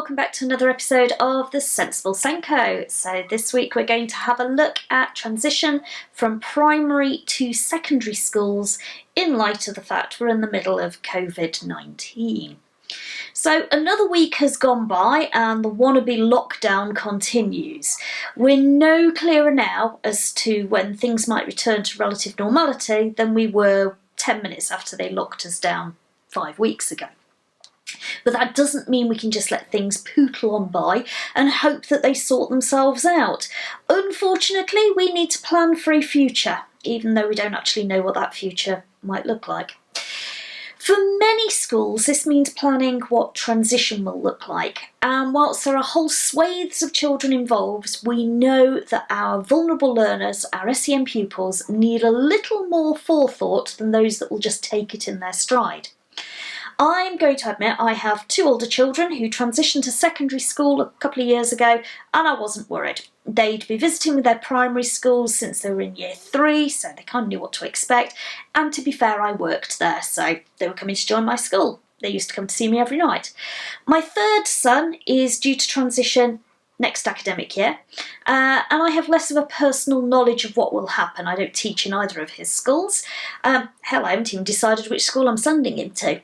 welcome back to another episode of the Sensible SENCO. So this week we're going to have a look at transition from primary to secondary schools in light of the fact we're in the middle of COVID-19. So another week has gone by and the wannabe lockdown continues. We're no clearer now as to when things might return to relative normality than we were 10 minutes after they locked us down 5 weeks ago. But that doesn't mean we can just let things pootle on by and hope that they sort themselves out. Unfortunately, we need to plan for a future, even though we don't actually know what that future might look like. For many schools, this means planning what transition will look like. And whilst there are whole swathes of children involved, we know that our vulnerable learners, our SEN pupils, need a little more forethought than those that will just take it in their stride. I'm going to admit I have 2 older children who transitioned to secondary school a couple of years ago, and I wasn't worried. They'd be visiting with their primary schools since they were in year 3, so they kind of knew what to expect. And to be fair, I worked there, so they were coming to join my school. They used to come to see me every night. My 3rd son is due to transition next academic year, and I have less of a personal knowledge of what will happen. I don't teach in either of his schools. Hell, I haven't even decided which school I'm sending him to.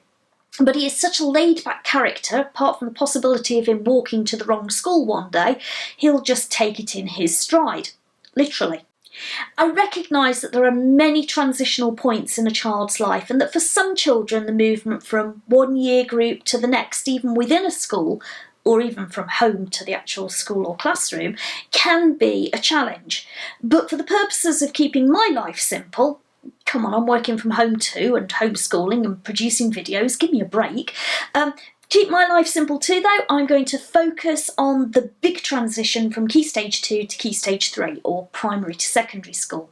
But he is such a laid-back character, apart from the possibility of him walking to the wrong school one day, he'll just take it in his stride, literally. I recognise that there are many transitional points in a child's life and that for some children the movement from one year group to the next, even within a school, or even from home to the actual school or classroom, can be a challenge. But for the purposes of keeping my life simple, come on, I'm working from home too and homeschooling and producing videos, give me a break. Keep my life simple too though, I'm going to focus on the big transition from Key Stage 2 to Key Stage 3, or primary to secondary school.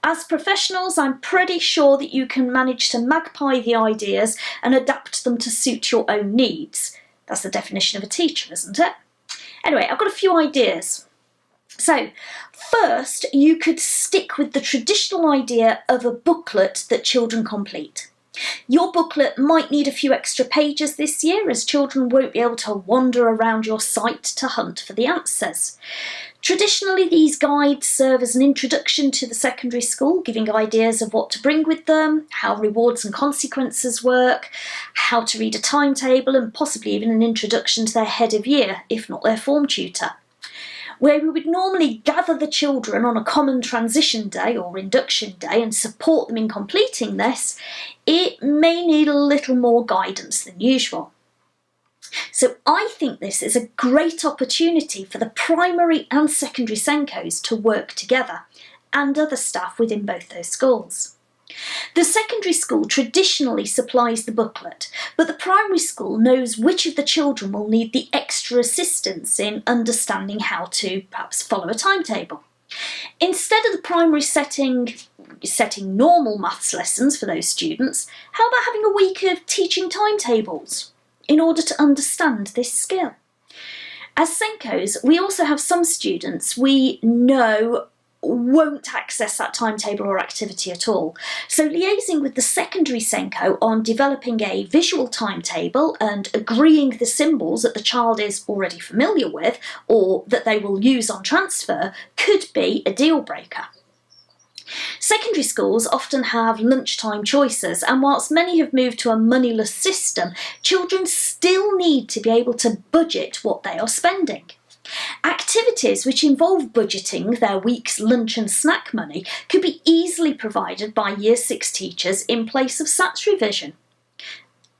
As professionals, I'm pretty sure that you can manage to magpie the ideas and adapt them to suit your own needs. That's the definition of a teacher, isn't it? Anyway, I've got a few ideas. So, first, you could stick with the traditional idea of a booklet that children complete. Your booklet might need a few extra pages this year, as children won't be able to wander around your site to hunt for the answers. Traditionally, these guides serve as an introduction to the secondary school, giving ideas of what to bring with them, how rewards and consequences work, how to read a timetable, and possibly even an introduction to their head of year, if not their form tutor. Where we would normally gather the children on a common transition day or induction day and support them in completing this, it may need a little more guidance than usual. So I think this is a great opportunity for the primary and secondary SENCOs to work together, and other staff within both those schools. The secondary school traditionally supplies the booklet, but the primary school knows which of the children will need the extra assistance in understanding how to perhaps follow a timetable. Instead of the primary setting normal maths lessons for those students, how about having a week of teaching timetables in order to understand this skill? As SENCOs, we also have some students we know won't access that timetable or activity at all. So liaising with the secondary SENCO on developing a visual timetable and agreeing the symbols that the child is already familiar with or that they will use on transfer could be a deal breaker. Secondary schools often have lunchtime choices, and whilst many have moved to a moneyless system, children still need to be able to budget what they are spending. Activities which involve budgeting their week's lunch and snack money could be easily provided by Year 6 teachers in place of SATs revision.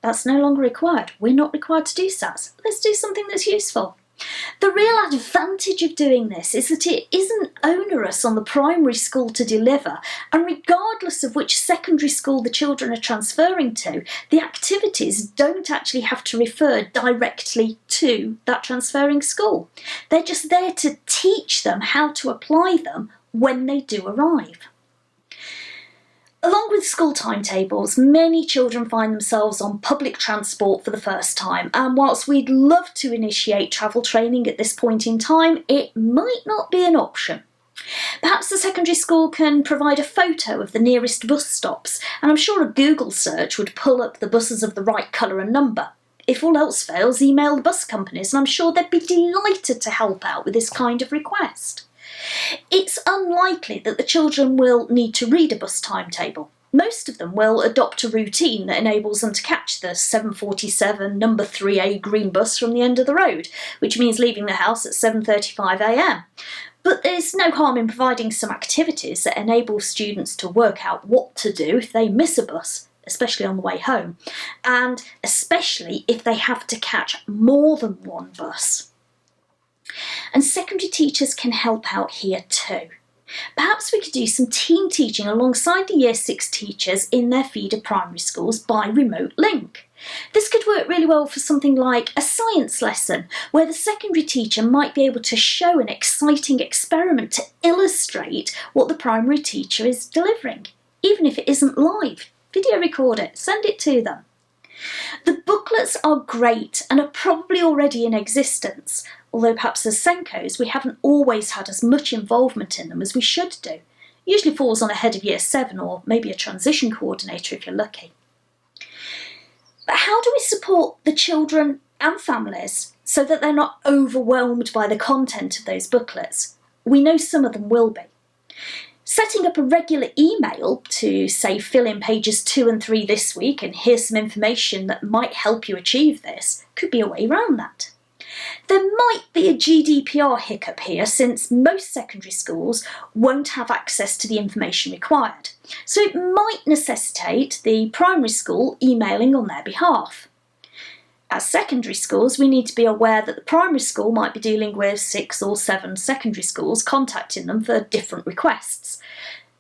That's no longer required. We're not required to do SATs. Let's do something that's useful. The real advantage of doing this is that it isn't onerous on the primary school to deliver, and regardless of which secondary school the children are transferring to, the activities don't actually have to refer directly to that transferring school. They're just there to teach them how to apply them when they do arrive. Along with school timetables, many children find themselves on public transport for the first time, and whilst we'd love to initiate travel training at this point in time, it might not be an option. Perhaps the secondary school can provide a photo of the nearest bus stops, and I'm sure a Google search would pull up the buses of the right colour and number. If all else fails, email the bus companies, and I'm sure they'd be delighted to help out with this kind of request. It's unlikely that the children will need to read a bus timetable. Most of them will adopt a routine that enables them to catch the 7:47 number 3A green bus from the end of the road, which means leaving the house at 7:35 a.m. But there's no harm in providing some activities that enable students to work out what to do if they miss a bus, especially on the way home, and especially if they have to catch more than one bus. And secondary teachers can help out here too. Perhaps we could do some team teaching alongside the Year 6 teachers in their feeder primary schools by remote link. This could work really well for something like a science lesson, where the secondary teacher might be able to show an exciting experiment to illustrate what the primary teacher is delivering, even if it isn't live. Video record it, send it to them. The booklets are great and are probably already in existence, although perhaps as SENCOs we haven't always had as much involvement in them as we should do. Usually falls on a head of Year 7 or maybe a transition coordinator if you're lucky. But how do we support the children and families so that they're not overwhelmed by the content of those booklets? We know some of them will be. Setting up a regular email to, say, fill in pages 2 and 3 this week and here's some information that might help you achieve this could be a way around that. There might be a GDPR hiccup here, since most secondary schools won't have access to the information required, so it might necessitate the primary school emailing on their behalf. As secondary schools, we need to be aware that the primary school might be dealing with 6 or 7 secondary schools contacting them for different requests.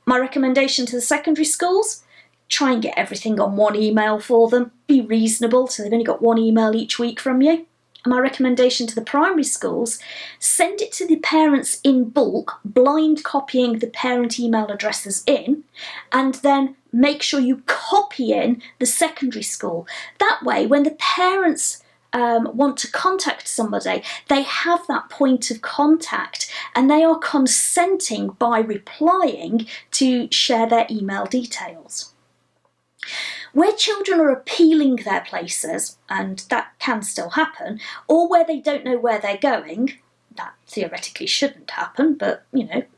My recommendation to the secondary schools: try and get everything on one email for them. Be reasonable, so they've only got one email each week from you. And my recommendation to the primary schools: send it to the parents in bulk, blind copying the parent email addresses in, and then make sure you copy in the secondary school. That way, when the parents want to contact somebody, they have that point of contact and they are consenting by replying to share their email details. Where children are appealing their places, and that can still happen, or where they don't know where they're going, that theoretically shouldn't happen, but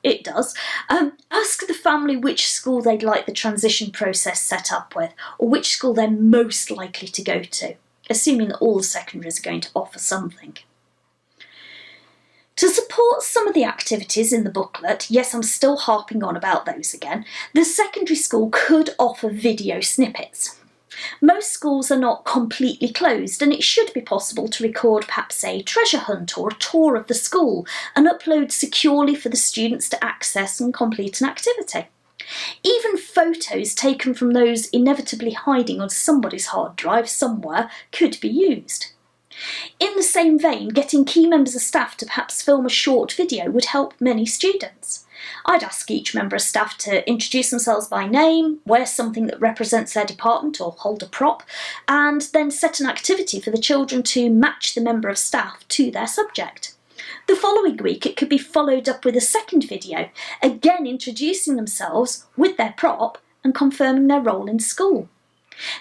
it does, ask the family which school they'd like the transition process set up with, or which school they're most likely to go to, assuming that all the secondaries are going to offer something. To support some of the activities in the booklet, yes, I'm still harping on about those again, the secondary school could offer video snippets. Most schools are not completely closed, and it should be possible to record perhaps a treasure hunt or a tour of the school and upload securely for the students to access and complete an activity. Even photos taken from those inevitably hiding on somebody's hard drive somewhere could be used. In the same vein, getting key members of staff to perhaps film a short video would help many students. I'd ask each member of staff to introduce themselves by name, wear something that represents their department or hold a prop, and then set an activity for the children to match the member of staff to their subject. The following week it could be followed up with a second video, again introducing themselves with their prop and confirming their role in school.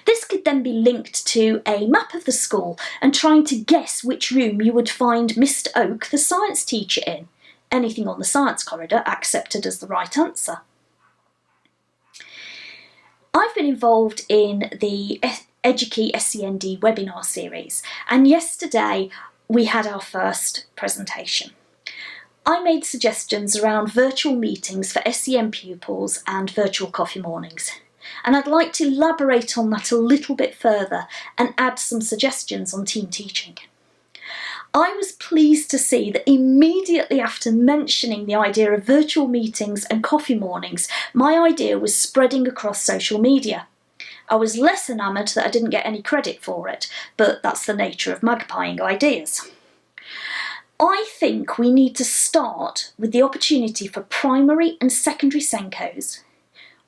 This could then be linked to a map of the school and trying to guess which room you would find Mr. Oak, the science teacher, in. Anything on the science corridor accepted as the right answer. I've been involved in the Educate SEND webinar series, and yesterday we had our first presentation. I made suggestions around virtual meetings for SEN pupils and virtual coffee mornings. And I'd like to elaborate on that a little bit further and add some suggestions on team teaching. I was pleased to see that immediately after mentioning the idea of virtual meetings and coffee mornings, my idea was spreading across social media. I was less enamoured that I didn't get any credit for it, but that's the nature of magpieing ideas. I think we need to start with the opportunity for primary and secondary SENCOs,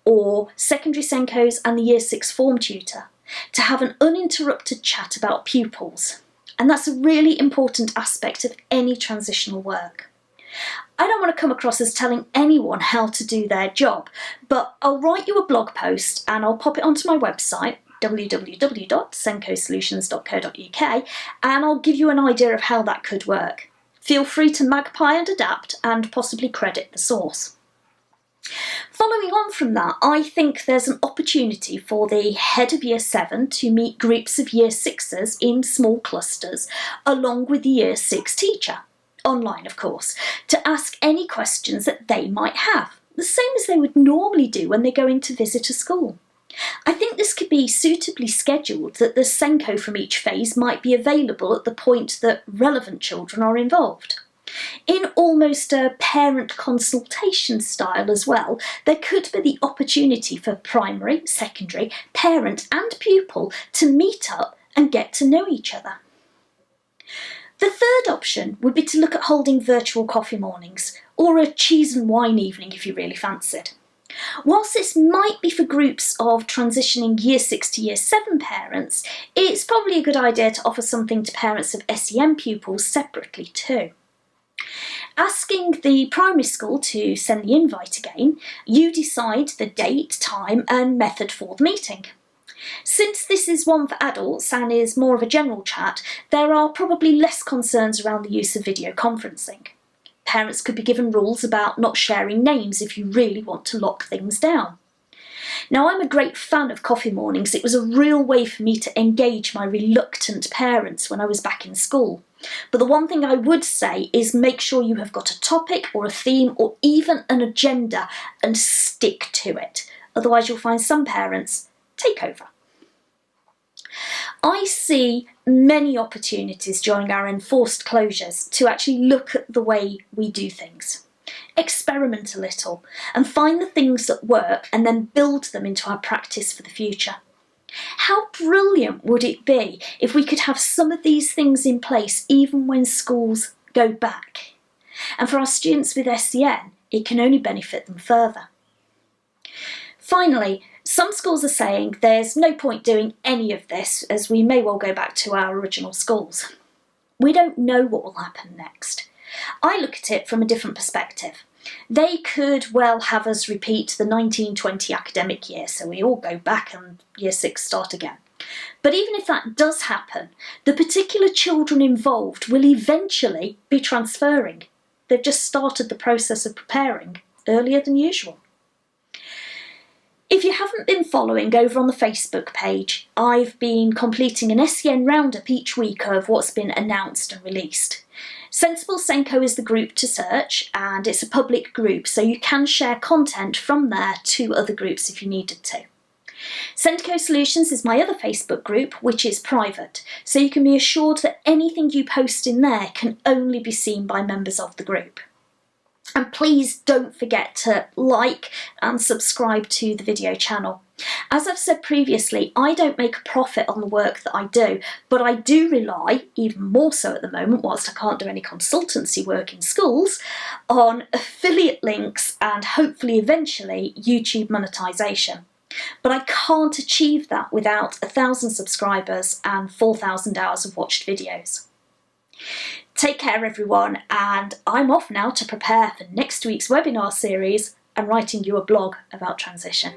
or secondary SENCOs and the Year 6 form tutor, to have an uninterrupted chat about pupils. And that's a really important aspect of any transitional work. I don't want to come across as telling anyone how to do their job, but I'll write you a blog post and I'll pop it onto my website, www.sencosolutions.co.uk, and I'll give you an idea of how that could work. Feel free to magpie and adapt and possibly credit the source. Following on from that, I think there's an opportunity for the head of Year 7 to meet groups of Year 6s in small clusters along with the Year 6 teacher, online of course, to ask any questions that they might have, the same as they would normally do when they're going to visit a school. I think this could be suitably scheduled that the SENCO from each phase might be available at the point that relevant children are involved. In almost a parent consultation style as well, there could be the opportunity for primary, secondary, parent and pupil to meet up and get to know each other. The third option would be to look at holding virtual coffee mornings, or a cheese and wine evening if you really fancied. Whilst this might be for groups of transitioning Year 6 to Year 7 parents, it's probably a good idea to offer something to parents of SEN pupils separately too. Asking the primary school to send the invite again, you decide the date, time and method for the meeting. Since this is one for adults and is more of a general chat, there are probably less concerns around the use of video conferencing. Parents could be given rules about not sharing names if you really want to lock things down. Now, I'm a great fan of coffee mornings. It was a real way for me to engage my reluctant parents when I was back in school. But the one thing I would say is make sure you have got a topic or a theme or even an agenda and stick to it. Otherwise you'll find some parents take over. I see many opportunities during our enforced closures to actually look at the way we do things. Experiment a little and find the things that work and then build them into our practice for the future. How brilliant would it be if we could have some of these things in place even when schools go back? And for our students with SEN, it can only benefit them further. Finally, some schools are saying there's no point doing any of this as we may well go back to our original schools. We don't know what will happen next. I look at it from a different perspective. They could well have us repeat the 1920 academic year, so we all go back and Year 6 start again. But even if that does happen, the particular children involved will eventually be transferring. They've just started the process of preparing earlier than usual. If you haven't been following over on the Facebook page, I've been completing an SEN roundup each week of what's been announced and released. Sensible SENCO is the group to search, and it's a public group, so you can share content from there to other groups if you needed to. SENDCO Solutions is my other Facebook group, which is private, so you can be assured that anything you post in there can only be seen by members of the group. And please don't forget to like and subscribe to the video channel. As I've said previously, I don't make a profit on the work that I do, but I do rely, even more so at the moment, whilst I can't do any consultancy work in schools, on affiliate links and hopefully eventually YouTube monetization. But I can't achieve that without 1,000 subscribers and 4,000 hours of watched videos. Take care everyone, and I'm off now to prepare for next week's webinar series and writing you a blog about transition.